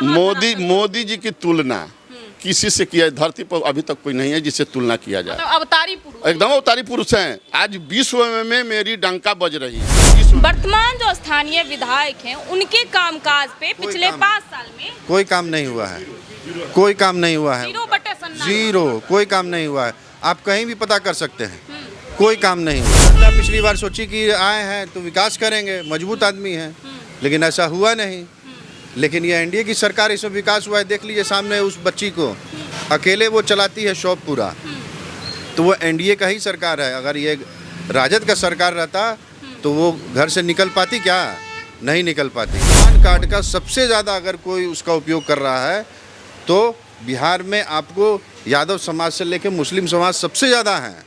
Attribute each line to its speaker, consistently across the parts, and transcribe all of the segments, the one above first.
Speaker 1: मोदी जी की तुलना किसी से किया धरती पर अभी तक कोई नहीं है जिससे तुलना किया जाए।
Speaker 2: अवतारी पुरुष,
Speaker 1: एकदम अवतारी पुरुष हैं। आज विश्व में मेरी डंका बज रही है।
Speaker 2: वर्तमान जो स्थानीय विधायक हैं उनके कामकाज पे पिछले 5 साल में
Speaker 3: कोई काम नहीं हुआ है, कोई काम नहीं हुआ है, 0 कोई काम नहीं हुआ है। आप कहीं भी पता कर सकते हैं, कोई काम नहीं हुआ। पिछली बार सोची कि आए हैं तो विकास करेंगे, मजबूत आदमी हैं, लेकिन ऐसा हुआ नहीं। लेकिन ये एनडीए की सरकार, इसमें विकास हुआ है। देख लीजिए सामने उस बच्ची को, अकेले वो चलाती है शॉप पूरा, तो वो एनडीए का ही सरकार है। अगर ये राजद का सरकार रहता तो वो घर से निकल पाती क्या? नहीं निकल पाती। पैन कार्ड का सबसे ज़्यादा अगर कोई उसका उपयोग कर रहा है तो बिहार में आपको यादव समाज से लेकर मुस्लिम समाज सबसे ज़्यादा हैं,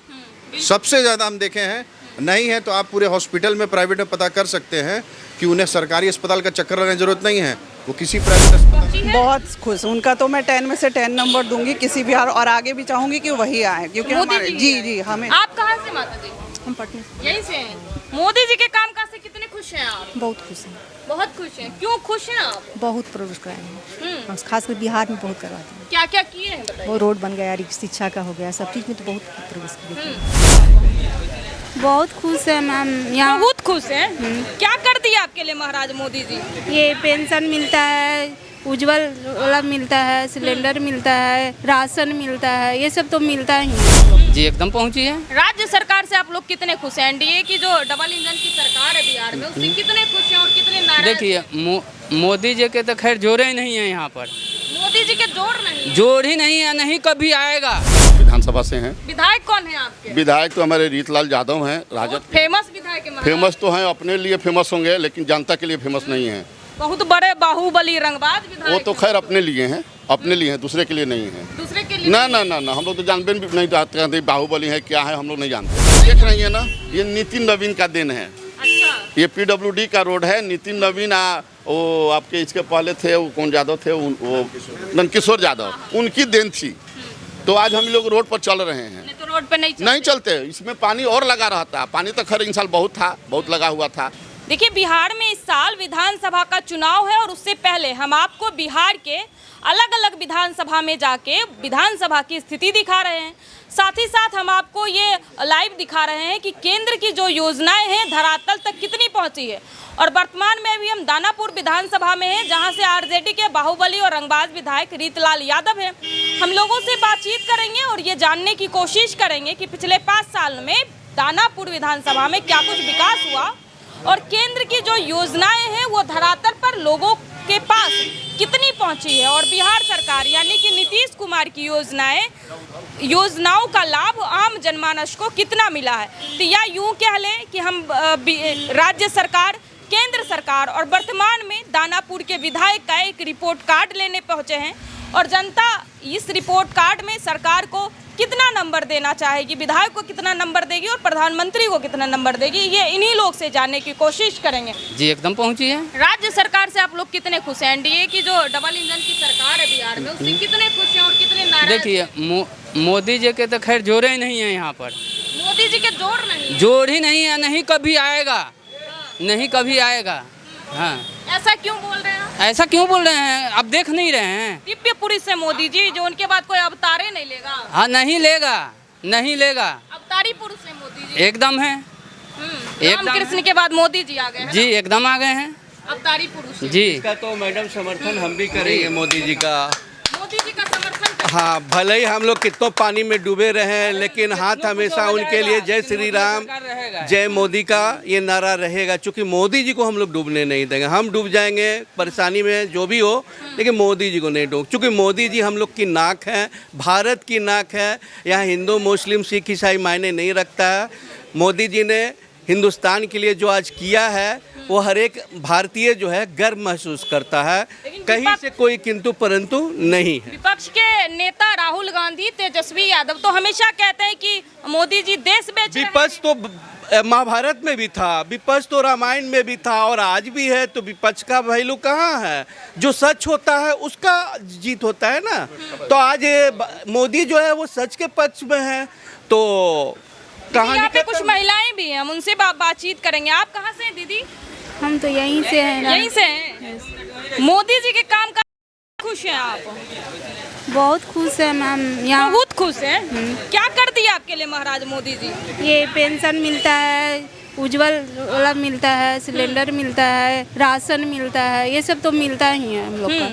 Speaker 3: सबसे ज़्यादा हम देखे हैं। नहीं है तो आप पूरे हॉस्पिटल में, प्राइवेट में पता कर सकते हैं कि उन्हें सरकारी अस्पताल का चक्कर लगाने की जरूरत नहीं है, वो किसी प्राइवेट अस्पताल।
Speaker 4: बहुत खुश, उनका तो मैं 10 में से 10 नंबर दूंगी किसी भी हाल, और आगे भी चाहूंगी कि वही आए, क्योंकि हमारे जी हमें।
Speaker 2: आप कहाँ से माता जी?
Speaker 4: हम पटना से।
Speaker 2: यहीं से हैं। मोदी जी के कामकाज से कितने खुश हैं आप?
Speaker 5: बहुत खुश हैं।
Speaker 2: बहुत खुश हैं। क्यों खुश हैं आप?
Speaker 5: बहुत प्रोग्रेस कराए हैं, हम खासकर बिहार में बहुत करवाते हैं।
Speaker 2: क्या क्या किए हैं बताइए?
Speaker 5: वो रोड बन गया, शिक्षा का हो गया, सब चीज़ में तो बहुत प्रोग्रेस किए।
Speaker 6: बहुत खुश है मैम, यहाँ
Speaker 2: बहुत खुश हैं। क्या कर दिया आपके लिए महाराज मोदी जी?
Speaker 6: ये पेंशन मिलता है, उज्जवल वाला मिलता है, सिलेंडर मिलता है, राशन मिलता है, ये सब तो मिलता ही
Speaker 7: जी। एकदम पहुंची है।
Speaker 2: राज्य सरकार से आप लोग कितने खुश हैं? एनडीए की जो डबल इंजन की सरकार है बिहार में, उससे कितने खुश हैं और कितने नाराज?
Speaker 7: देखिए मोदी जी के तो खैर जोड़े ही नहीं है यहाँ पर।
Speaker 2: मोदी जी के जोड़
Speaker 7: ही नहीं है, नहीं कभी आएगा।
Speaker 1: विधानसभा से हैं।
Speaker 2: विधायक कौन है आपके?
Speaker 1: विधायक तो हमारे रीतलाल यादव हैं, राजद।
Speaker 2: फेमस विधायक है।
Speaker 1: फेमस तो हैं, अपने लिए फेमस होंगे, लेकिन जनता के लिए फेमस नहीं है।
Speaker 2: बहुत बड़े बाहुबली रंगबाज विधायक।
Speaker 1: वो तो खैर अपने लिए हैं, अपने लिए हैं, दूसरे के लिए नहीं है।
Speaker 2: दूसरे के लिए
Speaker 1: ना ना ना ना, हम लोग तो जानते भी नहीं जानते बाहुबली है क्या है, हम लोग नहीं जानते। देख रही है ना, ये नितिन नवीन का दिन है।
Speaker 2: अच्छा।
Speaker 1: ये पीडब्ल्यूडी का रोड है। नितिन नवीन वो आपके इसके पहले थे, वो कौन यादव थे, वो नंदकिशोर यादव, उनकी देन थी। तो आज हम लोग रोड पर चल रहे हैं।
Speaker 2: नहीं तो रोड पे
Speaker 1: नहीं चलते। इसमें पानी और लगा रहता। पानी तो खैर इन साल बहुत था, बहुत लगा हुआ था।
Speaker 2: देखिए, बिहार में इस साल विधानसभा का चुनाव है और उससे पहले हम आपको बिहार के अलग अलग विधानसभा में जाके विधानसभा की स्थिति दिखा रहे हैं। साथ ही साथ हम आपको ये लाइव दिखा रहे हैं कि केंद्र की जो योजनाएं हैं धरातल तक कितनी पहुंची है। और वर्तमान में भी हम दानापुर विधानसभा में हैं, जहां से आरजेडी के बाहुबली और रंगबाज विधायक रीतलाल यादव हैं। हम लोगों से बातचीत करेंगे और ये जानने की कोशिश करेंगे कि पिछले 5 साल में दानापुर विधानसभा में क्या कुछ विकास हुआ और केंद्र की जो योजनाएं हैं वो धरातल पर लोगों के पास कितनी पहुंची है, और बिहार सरकार यानी कि नीतीश कुमार की योजनाओं का लाभ आम जनमानस को कितना मिला है। तो या यूं कह लें कि हम राज्य सरकार, केंद्र सरकार और वर्तमान में दानापुर के विधायक का एक रिपोर्ट कार्ड लेने पहुंचे हैं और जनता इस रिपोर्ट कार्ड में सरकार को कितना नंबर देना चाहेगी, विधायक को कितना नंबर देगी और प्रधानमंत्री को कितना नंबर देगी, ये इन्हीं लोग से जानने की कोशिश करेंगे।
Speaker 7: जी एकदम पहुंची है।
Speaker 2: राज्य सरकार से आप लोग कितने खुश हैं? एनडीए की जो डबल इंजन की सरकार है बिहार में, उससे कितने खुश हैं और कितने नाराज?
Speaker 7: देखिए मोदी जी के तो खैर जोड़े ही नहीं है यहाँ पर।
Speaker 2: मोदी जी के
Speaker 7: जोड़ ही नहीं है, नहीं कभी आएगा, नहीं कभी आएगा। हाँ,
Speaker 2: ऐसा क्यों बोल रहे हैं?
Speaker 7: ऐसा क्यों बोल रहे हैं? आप देख नहीं रहे हैं?
Speaker 2: दिव्य पुरुष है मोदी जी, जो उनके बाद कोई अवतारे नहीं लेगा।
Speaker 7: हाँ, नहीं लेगा, नहीं लेगा।
Speaker 2: अवतारी पुरुष है मोदी जी।
Speaker 7: एकदम है।
Speaker 2: रामकृष्ण के बाद मोदी जी आ गए हैं।
Speaker 7: जी एकदम आ गए हैं,
Speaker 2: अवतारी पुरुष
Speaker 7: जी।
Speaker 8: इसका तो मैडम समर्थन हम भी करेंगे मोदी जी का।
Speaker 2: मोदी जी का समर्थन।
Speaker 8: हाँ, भले ही हम लोग कितनों पानी में डूबे रहे, लेकिन हाथ हमेशा उनके लिए जय श्री राम, जय मोदी का ये नारा रहेगा। क्योंकि मोदी जी को हम लोग डूबने नहीं देंगे। हम डूब जाएंगे परेशानी में जो भी हो, लेकिन मोदी जी को नहीं डूब। क्योंकि मोदी जी हम लोग की नाक है, भारत की नाक है। यहाँ हिंदू मुस्लिम सिख ईसाई मायने नहीं रखता है। मोदी जी ने हिंदुस्तान के लिए जो आज किया है वो हर एक भारतीय जो है गर्व महसूस करता है। कहीं से कोई किंतु परंतु नहीं है।
Speaker 2: विपक्ष के नेता राहुल गांधी, तेजस्वी यादव तो हमेशा कहते हैं कि मोदी जी देश बेच रहे हैं।
Speaker 8: विपक्ष तो महाभारत में भी था, विपक्ष तो रामायण में भी था और आज भी है। तो विपक्ष का वैल्यू कहाँ है? जो सच होता है उसका जीत होता है ना। तो आज मोदी जो है वो सच के पक्ष में है। तो
Speaker 2: यहाँ पे कुछ महिलाएं भी हैं, हम उनसे बातचीत करेंगे। आप कहाँ से हैं दीदी?
Speaker 6: हम तो यहीं से हैं।
Speaker 2: यहीं से हैं। मोदी जी के काम का खुश हैं आप?
Speaker 6: बहुत खुश है मैम। यहाँ
Speaker 2: बहुत खुश हैं। क्या कर दिया आपके लिए महाराज मोदी जी?
Speaker 6: ये पेंशन मिलता है, उज्जवल वाला मिलता है, सिलेंडर मिलता है, राशन मिलता है, ये सब तो मिलता ही है हम लोग का।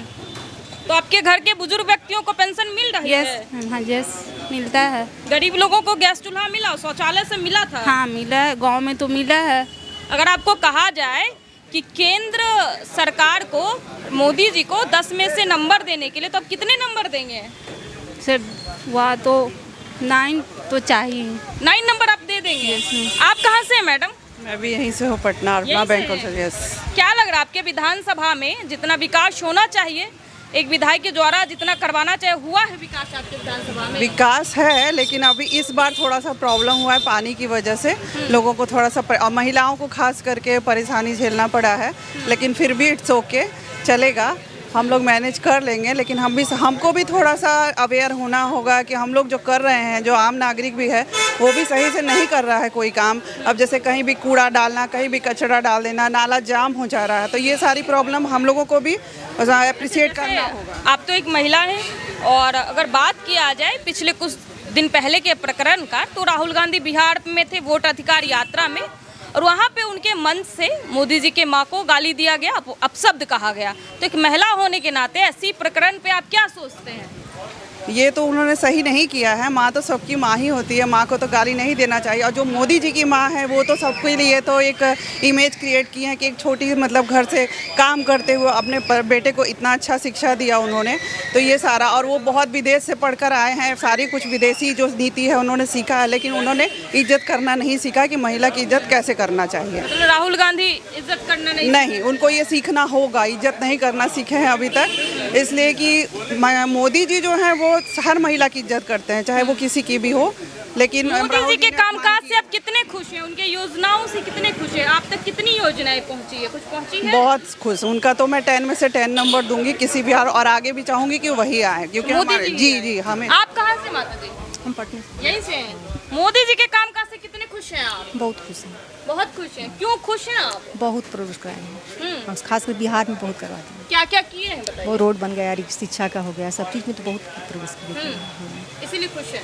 Speaker 2: तो आपके घर के बुजुर्ग व्यक्तियों को पेंशन मिल रही है?
Speaker 6: यस, हाँ यस मिलता है।
Speaker 2: गरीब लोगों को गैस चूल्हा मिला, शौचालय से मिला था?
Speaker 6: हाँ मिला है, गांव में तो मिला है।
Speaker 2: अगर आपको कहा जाए कि केंद्र सरकार को मोदी जी को 10 में से नंबर देने के लिए, तो आप कितने नंबर देंगे?
Speaker 6: सर वह तो 9 तो चाहिए।
Speaker 2: 9 नंबर आप दे देंगे? आप कहाँ से हैं मैडम?
Speaker 4: मैं भी यहीं से हूँ, पटना अर्बन बैंक से। यस।
Speaker 2: क्या लग रहा है आपके विधानसभा में जितना विकास होना चाहिए, एक विधायक के द्वारा जितना करवाना चाहिए, हुआ है विकास आपके विधानसभा में?
Speaker 4: विकास है, लेकिन अभी इस बार थोड़ा सा प्रॉब्लम हुआ है पानी की वजह से। लोगों को थोड़ा सा और महिलाओं को खास करके परेशानी झेलना पड़ा है, लेकिन फिर भी इट्स ओके, चलेगा, हम लोग मैनेज कर लेंगे। लेकिन हमको भी थोड़ा सा अवेयर होना होगा कि हम लोग जो कर रहे हैं, जो आम नागरिक भी है, वो भी सही से नहीं कर रहा है कोई काम। अब जैसे कहीं भी कूड़ा डालना, कहीं भी कचरा डाल देना, नाला जाम हो जा रहा है, तो ये सारी प्रॉब्लम हम लोगों को भी अप्रिशिएट करना होगा।
Speaker 2: आप तो एक महिला हैं, और अगर बात किया जाए पिछले कुछ दिन पहले के प्रकरण का, तो राहुल गांधी बिहार में थे वोट अधिकार यात्रा में, और वहाँ पे उनके मंच से मोदी जी के माँ को गाली दिया गया, अपशब्द कहा गया। तो एक महिला होने के नाते ऐसी प्रकरण पे आप क्या सोचते हैं?
Speaker 4: ये तो उन्होंने सही नहीं किया है। माँ तो सबकी माँ ही होती है, माँ को तो गाली नहीं देना चाहिए। और जो मोदी जी की माँ है, वो तो सबके लिए तो एक इमेज क्रिएट की है कि एक छोटी मतलब घर से काम करते हुए अपने बेटे को इतना अच्छा शिक्षा दिया उन्होंने। तो ये सारा, और वो बहुत विदेश से पढ़कर आए हैं, सारी कुछ विदेशी जो नीति है उन्होंने सीखा है, लेकिन उन्होंने इज्जत करना नहीं सीखा कि महिला की इज्जत कैसे करना चाहिए।
Speaker 2: तो राहुल गांधी इज्जत करना
Speaker 4: नहीं, उनको ये सीखना होगा, इज्जत नहीं करना सीखे हैं अभी तक। इसलिए कि मोदी जी जो हैं वो हर महिला की इज्जत करते हैं, चाहे वो किसी की भी हो। लेकिन
Speaker 2: मोदी जी के कामकाज से आप कितने खुश हैं? उनके योजनाओं से कितने खुश हैं? आप तक कितनी योजनाएं पहुंची है? कुछ पहुंची है?
Speaker 4: बहुत खुश। उनका तो मैं 10 में से 10 नंबर दूंगी किसी भी, और आगे भी चाहूंगी कि वही आए, क्योंकि हमारे जी हमें।
Speaker 2: आप कहाँ से माता जी?
Speaker 5: हम पटना
Speaker 2: यहीं से हैं। मोदी जी के कामकाज से कितने खुश हैं आप?
Speaker 5: बहुत खुश हैं।
Speaker 2: बहुत खुश हैं। क्यों खुश हैं आप?
Speaker 5: बहुत प्रोग्रेस कराए हैं, खासकर बिहार में बहुत करवाते हैं।
Speaker 2: क्या क्या किए हैं बताइए?
Speaker 5: वो रोड बन गया, शिक्षा का हो गया, सब चीज़ में तो बहुत प्रोग्रेस किए।
Speaker 2: इसीलिए खुश हैं।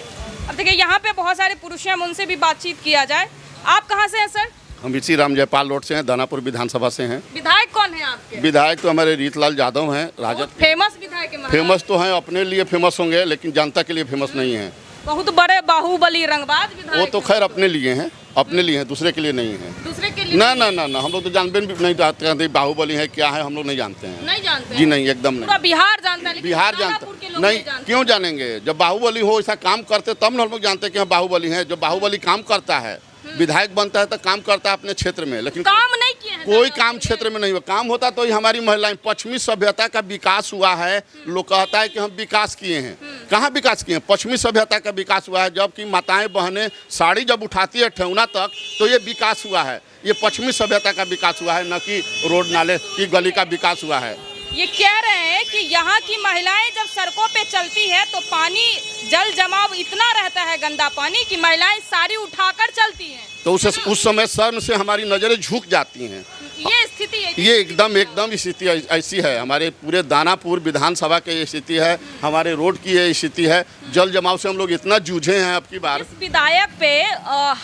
Speaker 2: अब देखिए यहाँ पे बहुत सारे पुरुष हैं, हम उनसे भी बातचीत किया जाए। आप कहाँ से हैं सर?
Speaker 1: हम इसी राम जयपाल रोड से हैं, दानापुर विधानसभा से हैं।
Speaker 2: विधायक कौन है आपके?
Speaker 1: विधायक तो हमारे रीतलाल यादव हैं, राजद
Speaker 2: फेमस विधायक है।
Speaker 1: फेमस तो हैं, अपने लिए फेमस होंगे, लेकिन जनता के लिए फेमस नहीं हैं।
Speaker 2: बहुत बड़े बाहुबली रंगबाज विधायक।
Speaker 1: वो तो खैर अपने लिए हैं, अपने लिए हैं, दूसरे के लिए नहीं है।
Speaker 2: दूसरे के लिए
Speaker 1: ना ना ना ना, हम लोग तो जानते भी नहीं जानते बाहुबली है क्या है, हम लोग नहीं जानते हैं।
Speaker 2: नहीं जानते
Speaker 1: जी नहीं, एकदम
Speaker 2: पूरा
Speaker 1: नहीं।
Speaker 2: बिहार जानता है, लेकिन
Speaker 1: बिहार
Speaker 2: दानापुर के
Speaker 1: जानता
Speaker 2: लोग
Speaker 1: नहीं,
Speaker 2: जानते।
Speaker 1: क्यों जानेंगे? जब बाहुबली हो ऐसा काम करते तब न हम लोग जानते हैं कि हाँ बाहुबली है। जब बाहुबली काम करता है, विधायक बनता है तो काम करता है अपने क्षेत्र में, लेकिन
Speaker 2: काम नहीं किए हैं।
Speaker 1: कोई काम क्षेत्र में नहीं हुआ। काम होता तो ही हमारी महिलाएं, पश्चिमी सभ्यता का विकास हुआ है। लोग कहता है कि हम विकास किए हैं, कहाँ विकास किए हैं? पश्चिमी सभ्यता का विकास हुआ है। जबकि माताएं बहनें साड़ी जब उठाती है ठेहुना तक, तो ये विकास हुआ है। ये पश्चिमी सभ्यता का विकास हुआ है, न कि रोड नाले की गली का विकास हुआ है।
Speaker 2: ये कह रहे हैं कि यहाँ की महिलाएं जब सड़कों पे चलती है तो पानी जल जमाव इतना रहता है, गंदा पानी, कि महिलाएं साड़ी उठाकर चलती हैं।
Speaker 1: तो उस समय शर्म से हमारी नज़रें झुक जाती हैं।
Speaker 2: ये स्थिति है।
Speaker 1: ये एकदम स्थिति ऐसी है। हमारे पूरे दानापुर विधानसभा की ये स्थिति है, हमारे रोड की ये स्थिति है। जल जमाव से हम लोग इतना जूझे हैं अब की बार।
Speaker 2: इस विधायक पे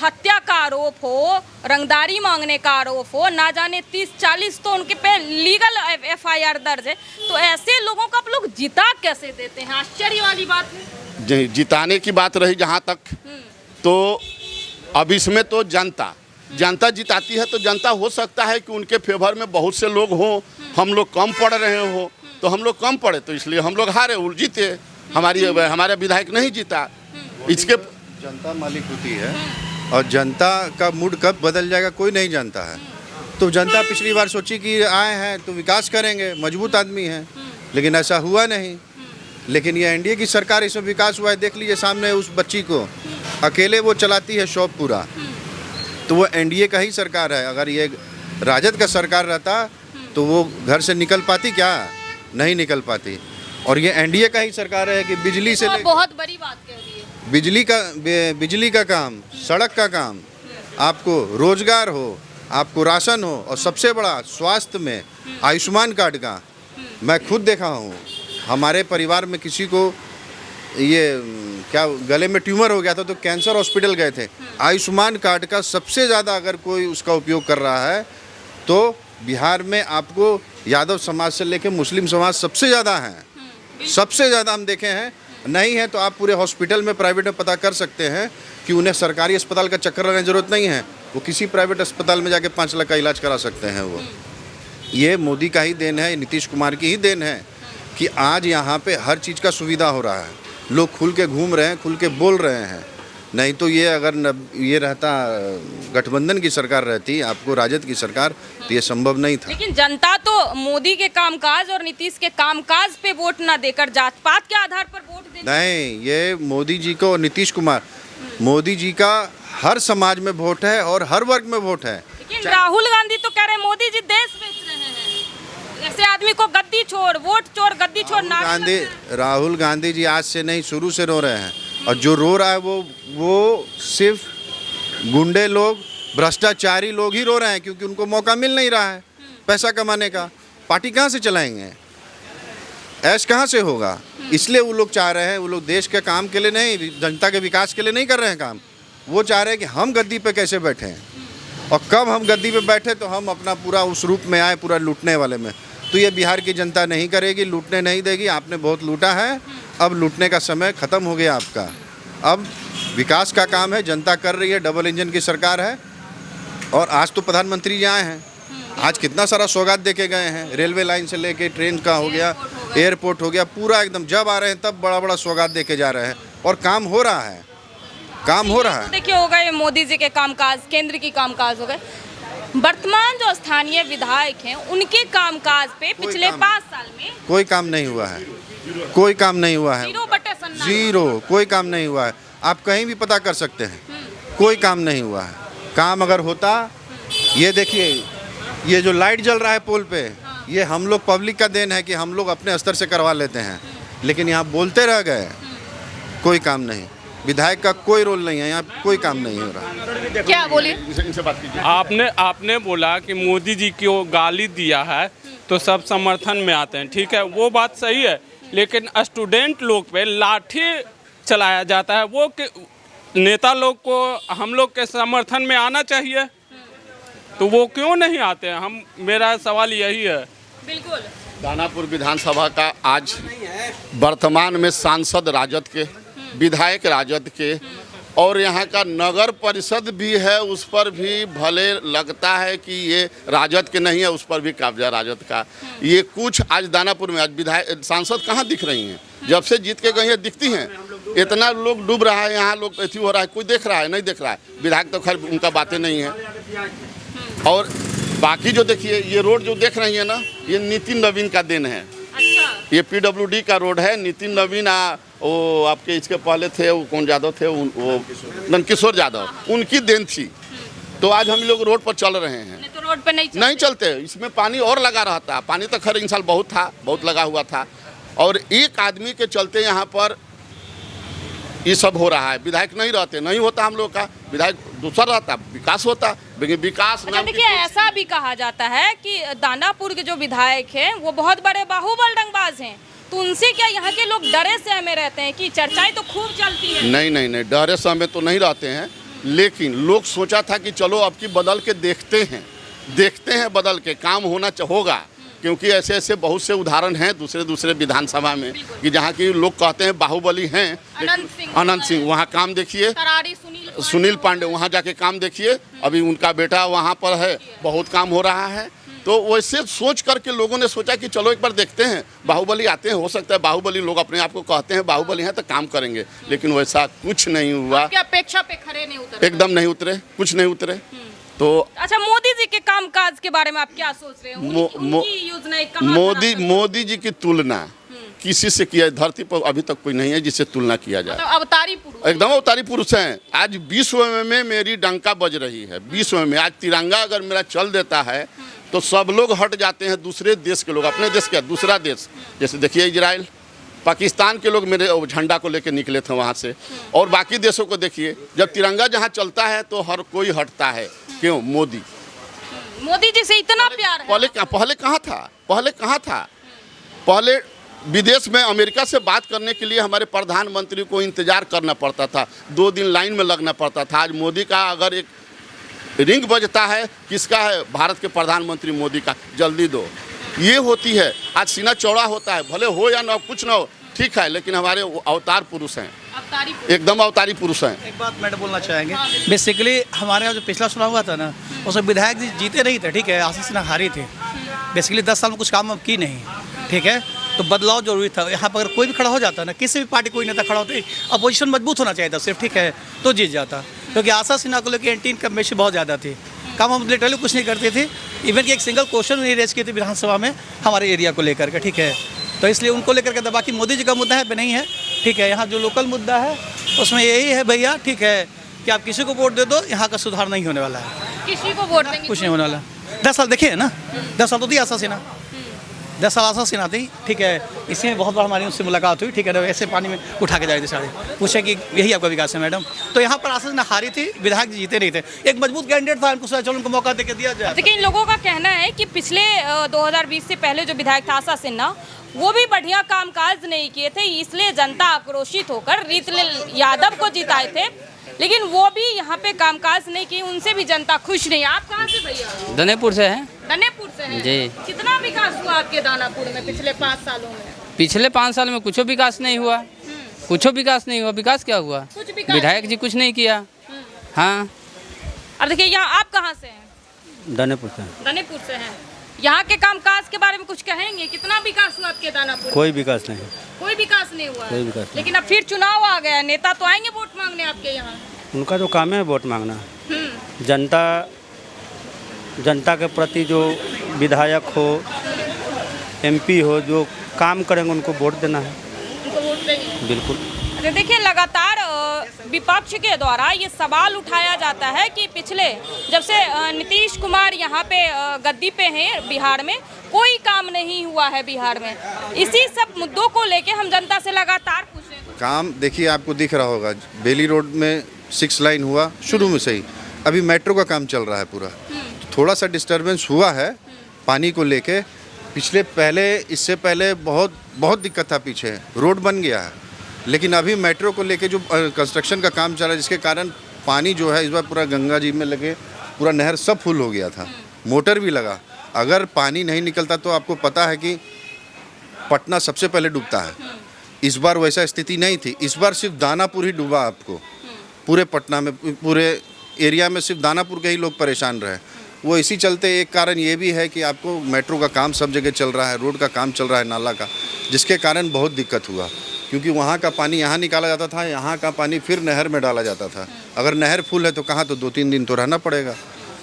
Speaker 2: हत्या का आरोप हो, रंगदारी मांगने का आरोप हो, ना जाने 30-40 तो उनके पे लीगल FIR दर्ज है। तो ऐसे लोगों को आप लोग जिता कैसे देते हैं? आश्चर्य वाली बात है।
Speaker 1: जिताने की बात रही जहाँ तक, तो अब इसमें तो जनता जिताती है। तो जनता हो सकता है कि उनके फेवर में बहुत से लोग हों, हम लोग कम पड़ रहे हो, तो हम लोग कम पड़े तो इसलिए हम लोग हारे, जीते। हमारा विधायक नहीं जीता। इसके
Speaker 3: जनता मालिक होती है, और जनता का मूड कब बदल जाएगा कोई नहीं जानता है। तो जनता पिछली बार सोची कि आए हैं तो विकास करेंगे, मजबूत आदमी हैं, लेकिन ऐसा हुआ नहीं। लेकिन ये एनडीए की सरकार, इसमें विकास हुआ है। देख लीजिए सामने उस बच्ची को, अकेले वो चलाती है शॉप पूरा। तो वो एनडीए का ही सरकार है। अगर ये राजद का सरकार रहता तो वो घर से निकल पाती क्या? नहीं निकल पाती। और ये एनडीए का ही सरकार है कि बिजली से
Speaker 2: बहुत बड़ी बात कह रही है।
Speaker 3: बिजली का काम, सड़क का काम, आपको रोजगार हो, आपको राशन हो, और सबसे बड़ा स्वास्थ्य में आयुष्मान कार्ड का मैं खुद देखा हूँ हमारे परिवार में किसी को ये क्या गले में ट्यूमर हो गया था तो कैंसर हॉस्पिटल गए थे। आयुष्मान कार्ड का सबसे ज़्यादा अगर कोई उसका उपयोग कर रहा है तो बिहार में आपको यादव समाज से लेकर मुस्लिम समाज सबसे ज़्यादा हैं। सबसे ज़्यादा हम देखे हैं। नहीं है तो आप पूरे हॉस्पिटल में प्राइवेट में पता कर सकते हैं कि उन्हें सरकारी अस्पताल का चक्कर लगाने की ज़रूरत नहीं है। वो किसी प्राइवेट अस्पताल में जाके 5 लाख का इलाज करा सकते हैं। वो ये मोदी का ही देन है, नीतीश कुमार की ही देन है कि आज यहाँ पे हर चीज़ का सुविधा हो रहा है। लोग खुल के घूम रहे हैं, खुल के बोल रहे हैं। नहीं तो ये अगर ये रहता गठबंधन की सरकार रहती, आपको राजद की सरकार, तो ये संभव नहीं था।
Speaker 2: लेकिन जनता तो मोदी के कामकाज और नीतीश के कामकाज पे वोट ना देकर जात पात के आधार पर वोट दे।
Speaker 3: नहीं, ये मोदी जी को और नीतीश कुमार, मोदी जी का हर समाज में वोट है और हर वर्ग में वोट है।
Speaker 2: लेकिन राहुल गांधी तो कह रहे हैं मोदी जी देश बेच रहे हैं। ऐसे आदमी को गद्दी छोड़, वोट चोर, गद्दी छोड़
Speaker 3: राहुल गांधी जी आज से नहीं, शुरू से रो रहे हैं। और जो रो रहा है वो सिर्फ गुंडे लोग, भ्रष्टाचारी लोग ही रो रहे हैं, क्योंकि उनको मौका मिल नहीं रहा है पैसा कमाने का। पार्टी कहाँ से चलाएंगे, ऐश कहाँ से होगा? इसलिए वो लोग चाह रहे हैं, वो लोग देश के काम के लिए नहीं, जनता के विकास के लिए नहीं कर रहे हैं काम। वो चाह रहे हैं कि हम गद्दी पे कैसे बैठें, और कब हम गद्दी पे बैठे तो हम अपना पूरा उस रूप में आए, पूरा लूटने वाले में। तो ये बिहार की जनता नहीं करेगी, लूटने नहीं देगी। आपने बहुत लूटा है, अब लूटने का समय ख़त्म हो गया आपका। अब विकास का काम है, जनता कर रही है, डबल इंजन की सरकार है। और आज तो प्रधानमंत्री जी आए हैं, आज कितना सारा सौगात देके गए हैं, रेलवे लाइन से लेके ट्रेन का हो गया, एयरपोर्ट हो गया, पूरा एकदम जब आ रहे हैं तब बड़ा बड़ा सौगात देके जा रहे हैं। और काम हो रहा है, काम हो रहा है।
Speaker 2: देखिए हो गए मोदी जी के कामकाज, केंद्र की कामकाज हो गए। वर्तमान जो स्थानीय विधायक हैं उनके कामकाज पे पिछले 5 साल में
Speaker 3: कोई काम नहीं हुआ है, कोई काम नहीं हुआ है, 0 कोई काम नहीं हुआ है। आप कहीं भी पता कर सकते हैं, कोई काम नहीं हुआ है। काम अगर होता, ये देखिए ये जो लाइट जल रहा है पोल पे, ये हम लोग पब्लिक का देन है कि हम लोग अपने स्तर से करवा लेते हैं। लेकिन यहाँ बोलते रह गए, कोई काम नहीं। विधायक का कोई रोल नहीं है, यहाँ कोई काम नहीं हो रहा।
Speaker 2: क्या बोलिए?
Speaker 1: इनसे बात कीजिए।
Speaker 9: आपने बोला कि मोदी जी को गाली दिया है तो सब समर्थन में आते हैं, ठीक है, वो बात सही है। लेकिन स्टूडेंट लोग पे लाठी चलाया जाता है, वो नेता लोग को हम लोग के समर्थन में आना चाहिए, तो वो क्यों नहीं आते हैं? मेरा सवाल यही है।
Speaker 2: बिल्कुल।
Speaker 1: दानापुर विधानसभा का आज वर्तमान में सांसद राजद के, विधायक राजद के, और यहाँ का नगर परिषद भी है, उस पर भी भले लगता है कि ये राजद के नहीं है, उस पर भी कब्जा राजद का। ये कुछ आज दानापुर में आज विधायक सांसद कहाँ दिख रही हैं? जब से जीत के गई हैं दिखती हैं। इतना लोग डूब रहा है, यहाँ लोग ऐसी हो रहा है, कोई देख रहा है? नहीं देख रहा है। विधायक तो खैर उनका बातें नहीं है। और बाकी जो देखिए ये रोड जो देख रही है ना, ये नितिन नवीन का देन है।
Speaker 2: अच्छा।
Speaker 1: ये PWD का रोड है। नितिन नवीन वो आपके इसके पहले थे, वो कौन यादव थे, वो नंदकिशोर यादव, उनकी देन थी। तो आज हम लोग रोड पर चल रहे हैं।
Speaker 2: तो रोड पर नहीं
Speaker 1: चलते। इसमें पानी और लगा रहता। पानी तो खैर इन साल बहुत था, बहुत लगा हुआ था। और एक आदमी के चलते यहाँ पर ये सब हो रहा है। विधायक नहीं रहते, नहीं होता हम लोग का, विधायक दूसरा रहता, विकास होता। विकास
Speaker 2: अच्छा देखिए, ऐसा भी कहा जाता है कि दानापुर के जो विधायक हैं वो बहुत बड़े बाहुबल डंगबाज हैं, तो उनसे क्या यहाँ के लोग डरे सहमे में रहते हैं कि चर्चाएं तो खूब चलती है?
Speaker 1: नहीं, डरे सहमे में तो नहीं रहते हैं। लेकिन लोग सोचा था कि चलो अब की बदल के देखते हैं बदल के काम होगा। क्योंकि ऐसे ऐसे बहुत से उदाहरण हैं दूसरे विधानसभा में कि जहाँ की लोग कहते हैं बाहुबली हैं। अनंत सिंह, वहाँ काम देखिए, सुनील पांडे, वहाँ जाके काम देखिए। अभी उनका बेटा वहाँ पर है, बहुत काम हो रहा है। तो वैसे सोच करके लोगों ने सोचा कि चलो एक बार देखते हैं, बाहुबली आते हैं, हो सकता है बाहुबली लोग अपने आप को कहते हैं बाहुबली हैं तो काम करेंगे। लेकिन वैसा कुछ नहीं हुआ।
Speaker 2: अपेक्षा पे खरे नहीं उतरे?
Speaker 1: एकदम नहीं उतरे, कुछ नहीं उतरे। तो
Speaker 2: अच्छा, मोदी जी के कामकाज के बारे में आप क्या सोच रहे हैं?
Speaker 1: मोदी जी की तुलना किसी से किया धरती पर अभी तक कोई नहीं है जिससे तुलना किया जाए।
Speaker 2: अवतारी पुरुष,
Speaker 1: एकदम अवतारी पुरुष हैं। आज विश्व में मेरी डंका बज रही है। विश्व में आज तिरंगा अगर मेरा चल देता है तो सब लोग हट जाते हैं, दूसरे देश के लोग, अपने देश के दूसरा देश, जैसे देखिए इजराइल, पाकिस्तान के लोग मेरे झंडा को लेकर निकले थे वहाँ से। और बाकी देशों को देखिए, जब तिरंगा जहाँ चलता है तो हर कोई हटता है। क्यों? मोदी
Speaker 2: जी से इतना प्यार है।
Speaker 1: पहले कहाँ था? पहले विदेश में अमेरिका से बात करने के लिए हमारे प्रधानमंत्री को इंतज़ार करना पड़ता था, 2 दिन लाइन में लगना पड़ता था। आज मोदी का अगर एक रिंग बजता है, किसका है? भारत के प्रधानमंत्री मोदी का, जल्दी दो। ये होती है। आज सीना चौड़ा होता है, भले हो या ना कुछ ना हो, ठीक है, लेकिन हमारे अवतार पुरुष हैं, एकदम अवतारी पुरुष हैं।
Speaker 10: एक बात मैडम बोलना चाहेंगे, बेसिकली हमारे यहाँ जो पिछला चुनाव हुआ था ना, उसमें विधायक जी जीते नहीं थे, ठीक है, आशीष सिन्हा हारी थे। बेसिकली 10 साल में कुछ काम की नहीं, ठीक है, तो बदलाव जरूरी था। यहाँ पर अगर कोई भी खड़ा हो जाता ना, किसी भी पार्टी कोई नेता खड़ा होता, अपोजिशन मजबूत होना चाहिए था सिर्फ, ठीक है, तो जीत जाता। क्योंकि आशा सिन्हा को लेकर एंटी इनकम्बेंसी बहुत ज़्यादा थी, काम हम लिटरली कुछ नहीं करते थे, इवन कि एक सिंगल क्वेश्चन नहीं रेज किए थे विधानसभा में हमारे एरिया को लेकर के, ठीक है, तो इसलिए उनको लेकर के बाकी मोदी जी का मुद्दा है नहीं है, ठीक है। यहाँ जो लोकल मुद्दा है उसमें यही है भैया, ठीक है, कि आप किसी को वोट दे दो, यहाँ का सुधार नहीं होने वाला है।
Speaker 2: किसी को वोट देंगे
Speaker 10: कुछ नहीं होने वाला। 10 साल देखिए ना, 10 साल तो थी आशा सिन्हा, 10 साल आशा सिन्हा थी, ठीक है। इसमें बहुत बार हमारी उनसे मुलाकात हुई, ठीक है, ऐसे पानी में उठा के जाए थे सारे, पूछे कि यही आपका विकास है मैडम। तो यहाँ पर आशा सिन्हा हारी थी, विधायक जीते नहीं थे, एक मजबूत कैंडिडेट था, उनको सोचा चलो उनको मौका दे के दिया जाए।
Speaker 2: देखिए, इन लोगों का कहना है कि पिछले 2020 से पहले जो विधायक था आशा सिन्हा, वो भी बढ़िया कामकाज नहीं किए थे, इसलिए जनता आक्रोशित होकर रीतलाल यादव को जिताए थे, लेकिन वो भी यहाँ पे कामकाज नहीं किए, उनसे भी जनता खुश नहीं। आप कहाँ से भैया?
Speaker 7: दनेपुर से हैं।
Speaker 2: दनेपुर से हैं
Speaker 7: जी।
Speaker 2: कितना विकास हुआ आपके दानापुर में पिछले 5 सालों में?
Speaker 7: पिछले 5 साल में कुछ विकास नहीं हुआ, कुछ विकास नहीं हुआ। विकास क्या हुआ?
Speaker 2: कुछ विकास
Speaker 7: विधायक जी कुछ नहीं किया। हाँ।
Speaker 2: अब देखिए, यहाँ आप कहाँ से हैं?
Speaker 10: दनेपुर से।
Speaker 2: दनेपुर से हैं। यहाँ के कामकाज के बारे में कुछ कहेंगे? कितना विकास हुआ आपके दानापुर?
Speaker 10: कोई विकास नहीं,
Speaker 2: कोई विकास नहीं हुआ।
Speaker 10: कोई विकास नहीं।
Speaker 2: लेकिन अब फिर चुनाव आ गया, नेता तो आएंगे वोट मांगने आपके यहाँ।
Speaker 10: उनका जो काम है वोट मांगना, जनता के प्रति जो विधायक हो, MP हो, जो काम करेंगे उनको वोट देना है।
Speaker 2: उनको वोट देंगे
Speaker 10: बिल्कुल।
Speaker 2: अरे देखिए, लगातार विपक्ष के द्वारा ये सवाल उठाया जाता है कि पिछले जब से नीतीश कुमार यहाँ पे गद्दी पे हैं बिहार में, कोई काम नहीं हुआ है बिहार में। इसी सब मुद्दों को लेके हम जनता से लगातार पूछ रहे हैं।
Speaker 3: काम देखिए, आपको दिख रहा होगा, बेली रोड में 6 लाइन हुआ शुरू में से ही, अभी मेट्रो का काम चल रहा है पूरा। थोड़ा सा डिस्टर्बेंस हुआ है पानी को लेके, इससे पहले बहुत दिक्कत था, पीछे रोड बन गया है, लेकिन अभी मेट्रो को लेके जो कंस्ट्रक्शन का काम चल रहा है, जिसके कारण पानी जो है इस बार पूरा गंगा जी में लगे, पूरा नहर सब फुल हो गया था, मोटर भी लगा। अगर पानी नहीं निकलता तो आपको पता है कि पटना सबसे पहले डूबता है। इस बार वैसा स्थिति नहीं थी, इस बार सिर्फ दानापुर ही डूबा। आपको पूरे पटना में, पूरे एरिया में सिर्फ दानापुर के ही लोग परेशान रहे। वो इसी चलते एक कारण ये भी है कि आपको मेट्रो का काम सब जगह चल रहा है, रोड का काम चल रहा है, नाला का, जिसके कारण बहुत दिक्कत हुआ। क्योंकि वहाँ का पानी यहाँ निकाला जाता था, यहाँ का पानी फिर नहर में डाला जाता था। अगर नहर फुल है तो कहाँ, तो 2-3 दिन तो रहना पड़ेगा।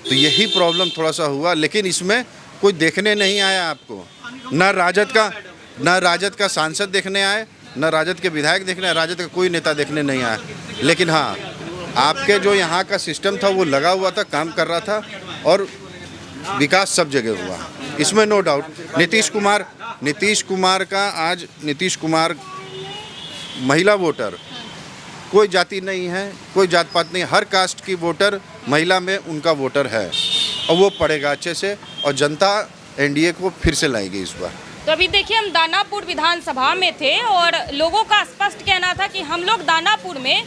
Speaker 3: तो यही प्रॉब्लम थोड़ा सा हुआ, लेकिन इसमें कोई देखने नहीं आया आपको। न राजद का सांसद देखने आए, न राजद के विधायक देखने आए, राजद का कोई नेता देखने नहीं आया। लेकिन हाँ, आपके जो यहाँ का सिस्टम था वो लगा हुआ था, काम कर रहा था, और विकास सब जगह हुआ, इसमें नो डाउट। नीतीश कुमार महिला वोटर, कोई जाति नहीं है, कोई जात पात नहीं, हर कास्ट की वोटर महिला में उनका वोटर है, और वो पड़ेगा अच्छे से, और जनता NDA को फिर से लाएगी इस बार।
Speaker 2: तो अभी देखिए, हम दानापुर विधानसभा में थे और लोगों का स्पष्ट कहना था कि हम लोग दानापुर में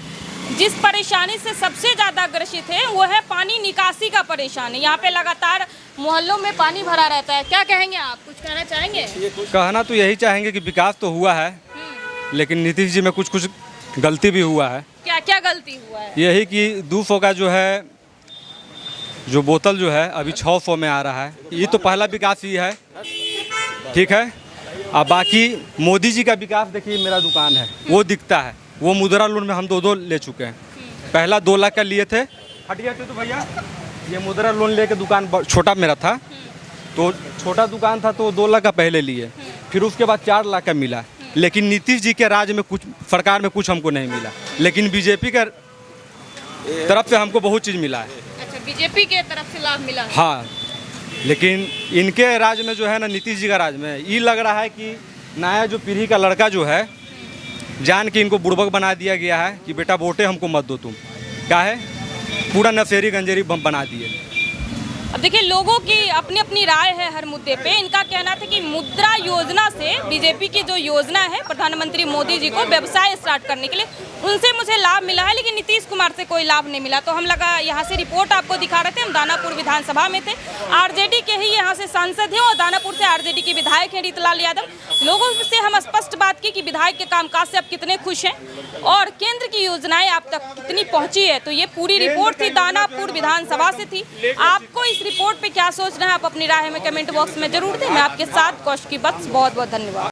Speaker 2: जिस परेशानी से सबसे ज़्यादा ग्रसित है वो है पानी निकासी का परेशानी। यहाँ पे लगातार मोहल्लों में पानी भरा रहता है। क्या कहेंगे आप, कुछ कहना चाहेंगे?
Speaker 11: कहना तो यही चाहेंगे कि विकास तो हुआ है, लेकिन नीतीश जी में कुछ गलती भी हुआ है।
Speaker 2: क्या क्या गलती हुआ है?
Speaker 11: यही कि 200 का जो बोतल जो है अभी 600 में आ रहा है। ये तो पहला विकास ही है, ठीक है। अब बाकी मोदी जी का विकास देखिए, मेरा दुकान है वो दिखता है, वो मुद्रा लोन में हम 2 ले चुके हैं। पहला 2 लाख का लिए थे, हट गए थे तो भैया, ये मुद्रा लोन लेके दुकान छोटा मेरा था, तो छोटा दुकान था तो 2 लाख का पहले लिए, फिर उसके बाद 4 लाख का मिला। लेकिन नीतीश जी के राज में कुछ, सरकार में कुछ हमको नहीं मिला, लेकिन बीजेपी के तरफ से हमको बहुत चीज़ मिला है।
Speaker 2: अच्छा, बीजेपी के तरफ से लाभ मिला है।
Speaker 11: हाँ, लेकिन इनके राज में जो है ना, नीतीश जी का राज में ये लग रहा है कि नया जो पीढ़ी का लड़का जो है, जान के इनको बुड़बक बना दिया गया है कि बेटा वोटे हमको मत दो तुम, क्या है, पूरा नशेरी गंजेरी बना दिए।
Speaker 2: अब देखिए, लोगों की अपनी अपनी राय है हर मुद्दे पे। इनका कहना था कि मुद्रा योजना से, बीजेपी की जो योजना है प्रधानमंत्री मोदी जी को व्यवसाय स्टार्ट करने के लिए, उनसे मुझे लाभ मिला है, लेकिन नीतीश कुमार से कोई लाभ नहीं मिला। तो हम लगा यहाँ से रिपोर्ट आपको दिखा रहे थे। हम दानापुर विधानसभा में थे, आरजेडी के ही यहाँ से सांसद हैं और दानापुर से आरजेडी के विधायक हैं रीतलाल यादव। लोगों से हम स्पष्ट बात की कि विधायक के कामकाज से आप कितने खुश हैं और केंद्र की योजनाएं आप तक कितनी पहुंची है। तो ये पूरी रिपोर्ट थी, दानापुर विधानसभा से थी। आपको इस रिपोर्ट पे क्या सोचना है, आप अपनी राय में कमेंट बॉक्स में जरूर दें। मैं आपके साथ कौशिकी बख्श, बहुत बहुत धन्यवाद।